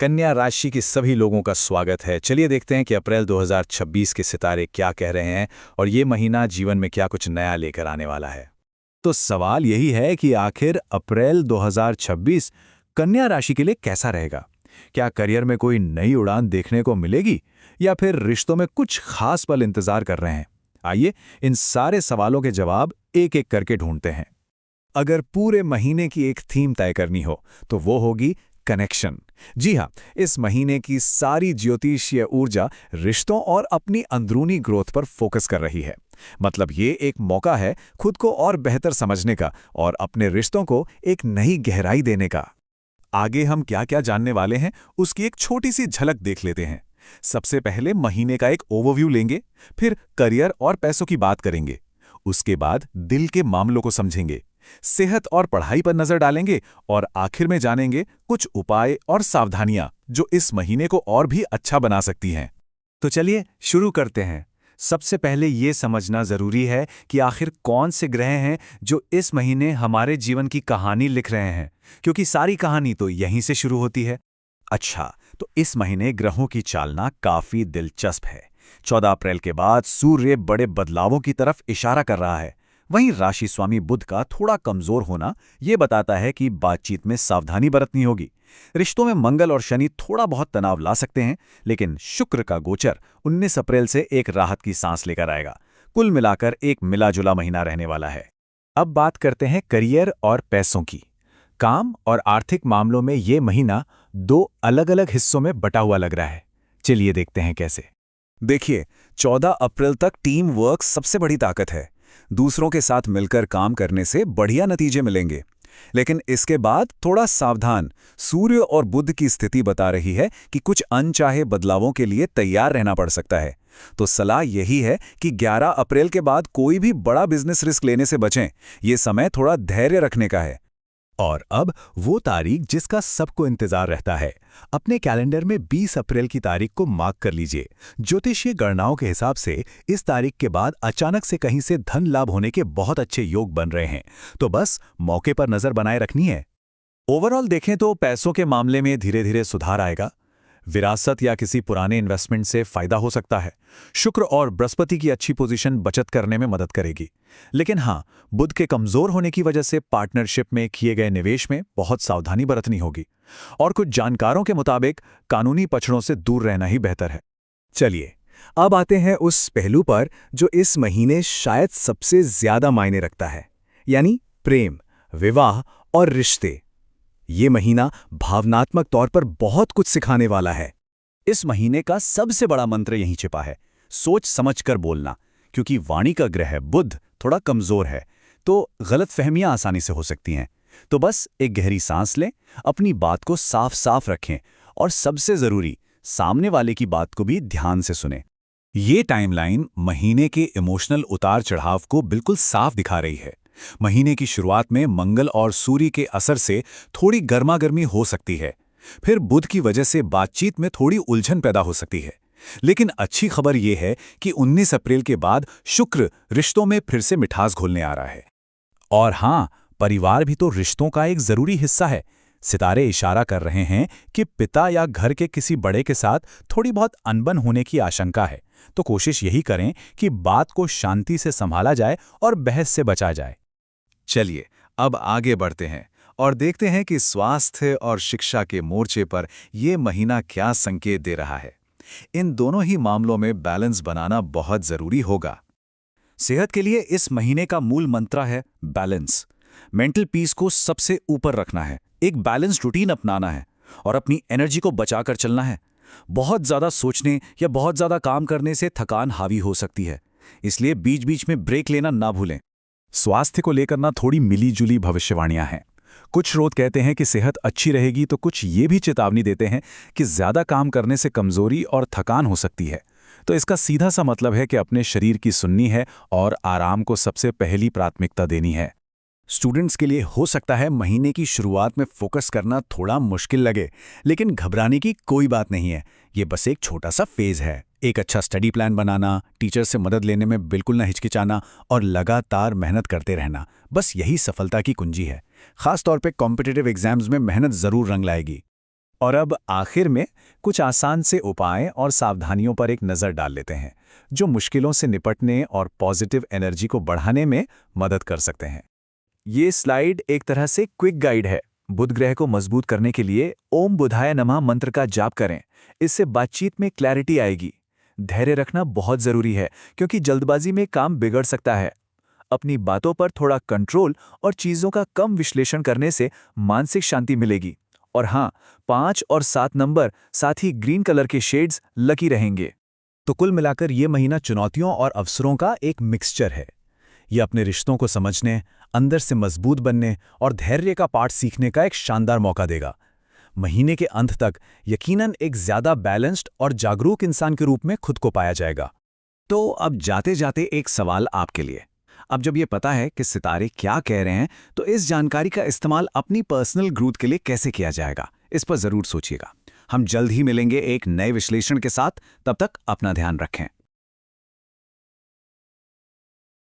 कन्या राशि के सभी लोगों का स्वागत है। चलिए देखते हैं कि अप्रैल 2026 के सितारे क्या कह रहे हैं और ये महीना जीवन में क्या कुछ नया लेकर आने वाला है। तो सवाल यही है कि आखिर अप्रैल 2026 कन्या राशि के लिए कैसा रहेगा। क्या करियर में कोई नई उड़ान देखने को मिलेगी या फिर रिश्तों में कुछ खास पल इंतजार कर रहे हैं। आइए इन सारे सवालों के जवाब एक एक करके ढूंढते हैं। अगर पूरे महीने की एक थीम तय करनी हो तो वो होगी कनेक्शन। जी हाँ, इस महीने की सारी ज्योतिषीय ऊर्जा रिश्तों और अपनी अंदरूनी ग्रोथ पर फोकस कर रही है। मतलब ये एक मौका है खुद को और बेहतर समझने का और अपने रिश्तों को एक नई गहराई देने का। आगे हम क्या क्या जानने वाले हैं उसकी एक छोटी सी झलक देख लेते हैं। सबसे पहले महीने का एक ओवरव्यू लेंगे, फिर करियर और पैसों की बात करेंगे। उसके बाद दिल के मामलों को समझेंगे, सेहत और पढ़ाई पर नजर डालेंगे और आखिर में जानेंगे कुछ उपाय और सावधानियां जो इस महीने को और भी अच्छा बना सकती हैं। तो चलिए शुरू करते हैं। सबसे पहले ये समझना जरूरी है कि आखिर कौन से ग्रह हैं जो इस महीने हमारे जीवन की कहानी लिख रहे हैं, क्योंकि सारी कहानी तो यहीं से शुरू होती है। अच्छा, तो इस महीने ग्रहों की चालना काफी दिलचस्प है। 14 अप्रैल के बाद सूर्य बड़े बदलावों की तरफ इशारा कर रहा है। वहीं राशि स्वामी बुध का थोड़ा कमजोर होना यह बताता है कि बातचीत में सावधानी बरतनी होगी। रिश्तों में मंगल और शनि थोड़ा बहुत तनाव ला सकते हैं, लेकिन शुक्र का गोचर 19 अप्रैल से एक राहत की सांस लेकर आएगा। कुल मिलाकर एक मिला-जुला महीना रहने वाला है। अब बात करते हैं करियर और पैसों की। काम और आर्थिक मामलों में ये महीना दो अलग-अलग हिस्सों में बटा हुआ लग रहा है। चलिए देखते हैं कैसे। देखिए, 14 अप्रैल तक टीम वर्क सबसे बड़ी ताकत है। दूसरों के साथ मिलकर काम करने से बढ़िया नतीजे मिलेंगे। लेकिन इसके बाद थोड़ा सावधान। सूर्य और बुध की स्थिति बता रही है कि कुछ अनचाहे बदलावों के लिए तैयार रहना पड़ सकता है। तो सलाह यही है कि 11 अप्रैल के बाद कोई भी बड़ा बिजनेस रिस्क लेने से बचें। ये समय थोड़ा धैर्य रखने का है। और अब वो तारीख जिसका सबको इंतजार रहता है। अपने कैलेंडर में 20 अप्रैल की तारीख को मार्क कर लीजिए। ज्योतिषीय गणनाओं के हिसाब से इस तारीख के बाद अचानक से कहीं से धन लाभ होने के बहुत अच्छे योग बन रहे हैं, तो बस मौके पर नजर बनाए रखनी है। ओवरऑल देखें तो पैसों के मामले में धीरे धीरे सुधार आएगा। विरासत या किसी पुराने इन्वेस्टमेंट से फायदा हो सकता है। शुक्र और बृहस्पति की अच्छी पोजीशन बचत करने में मदद करेगी। लेकिन हाँ, बुध के कमजोर होने की वजह से पार्टनरशिप में किए गए निवेश में बहुत सावधानी बरतनी होगी और कुछ जानकारों के मुताबिक कानूनी पक्षों से दूर रहना ही बेहतर है। चलिए अब आते हैं उस पहलू पर जो इस महीने शायद सबसे ज्यादा मायने रखता है, यानी प्रेम, विवाह और रिश्ते। ये महीना भावनात्मक तौर पर बहुत कुछ सिखाने वाला है। इस महीने का सबसे बड़ा मंत्र यहीं छिपा है, सोच समझकर बोलना। क्योंकि वाणी का ग्रह बुध थोड़ा कमजोर है, तो गलतफहमियां आसानी से हो सकती हैं। तो बस एक गहरी सांस लें, अपनी बात को साफ साफ रखें और सबसे जरूरी, सामने वाले की बात को भी ध्यान से सुनें। ये टाइमलाइन महीने के इमोशनल उतार चढ़ाव को बिल्कुल साफ दिखा रही है। महीने की शुरुआत में मंगल और सूर्य के असर से थोड़ी गर्मागर्मी हो सकती है। फिर बुध की वजह से बातचीत में थोड़ी उलझन पैदा हो सकती है। लेकिन अच्छी खबर यह है कि 19 अप्रैल के बाद शुक्र रिश्तों में फिर से मिठास घोलने आ रहा है। और हाँ, परिवार भी तो रिश्तों का एक जरूरी हिस्सा है। सितारे इशारा कर रहे हैं कि पिता या घर के किसी बड़े के साथ थोड़ी बहुत अनबन होने की आशंका है, तो कोशिश यही करें कि बात को शांति से संभाला जाए और बहस से बचा जाए। चलिए अब आगे बढ़ते हैं और देखते हैं कि स्वास्थ्य और शिक्षा के मोर्चे पर यह महीना क्या संकेत दे रहा है। इन दोनों ही मामलों में बैलेंस बनाना बहुत जरूरी होगा। सेहत के लिए इस महीने का मूल मंत्र है बैलेंस। मेंटल पीस को सबसे ऊपर रखना है, एक बैलेंस रूटीन अपनाना है और अपनी एनर्जी को बचाकर चलना है। बहुत ज्यादा सोचने या बहुत ज्यादा काम करने से थकान हावी हो सकती है, इसलिए बीच बीच में ब्रेक लेना ना भूलें। स्वास्थ्य को लेकर ना थोड़ी मिली-जुली भविष्यवाणियां हैं। कुछ स्रोत कहते हैं कि सेहत अच्छी रहेगी, तो कुछ ये भी चेतावनी देते हैं कि ज्यादा काम करने से कमजोरी और थकान हो सकती है। तो इसका सीधा सा मतलब है कि अपने शरीर की सुननी है और आराम को सबसे पहली प्राथमिकता देनी है। स्टूडेंट्स के लिए हो सकता है महीने की शुरुआत में फोकस करना थोड़ा मुश्किल लगे, लेकिन घबराने की कोई बात नहीं है। ये बस एक छोटा सा फेज है। एक अच्छा स्टडी प्लान बनाना, टीचर से मदद लेने में बिल्कुल न हिचकिचाना और लगातार मेहनत करते रहना, बस यही सफलता की कुंजी है। खास तौर पे कॉम्पिटिटिव एग्जाम्स में मेहनत जरूर रंग लाएगी। और अब आखिर में कुछ आसान से उपाय और सावधानियों पर एक नज़र डाल लेते हैं जो मुश्किलों से निपटने और पॉजिटिव एनर्जी को बढ़ाने में मदद कर सकते हैं। ये स्लाइड एक तरह से क्विक गाइड है। बुध ग्रह को मजबूत करने के लिए ओम बुधाय नमः मंत्र का जाप करें। इससे बातचीत में क्लैरिटी आएगी। धैर्य रखना बहुत जरूरी है क्योंकि जल्दबाजी में काम बिगड़ सकता है। अपनी बातों पर थोड़ा कंट्रोल और चीजों का कम विश्लेषण करने से मानसिक शांति मिलेगी। और हाँ, 5 और 7 नंबर साथ ही ग्रीन कलर के शेड्स लकी रहेंगे। तो कुल मिलाकर ये महीना चुनौतियों और अवसरों का एक मिक्सचर है। ये अपने रिश्तों को समझने, अंदर से मजबूत बनने और धैर्य का पाठ सीखने का एक शानदार मौका देगा। महीने के अंत तक यकीनन एक ज्यादा बैलेंस्ड और जागरूक इंसान के रूप में खुद को पाया जाएगा। तो अब जाते जाते एक सवाल आपके लिए। अब जब ये पता है कि सितारे क्या कह रहे हैं, तो इस जानकारी का इस्तेमाल अपनी पर्सनल ग्रोथ के लिए कैसे किया जाएगा, इस पर जरूर सोचिएगा। हम जल्द ही मिलेंगे एक नए विश्लेषण के साथ। तब तक अपना ध्यान रखें।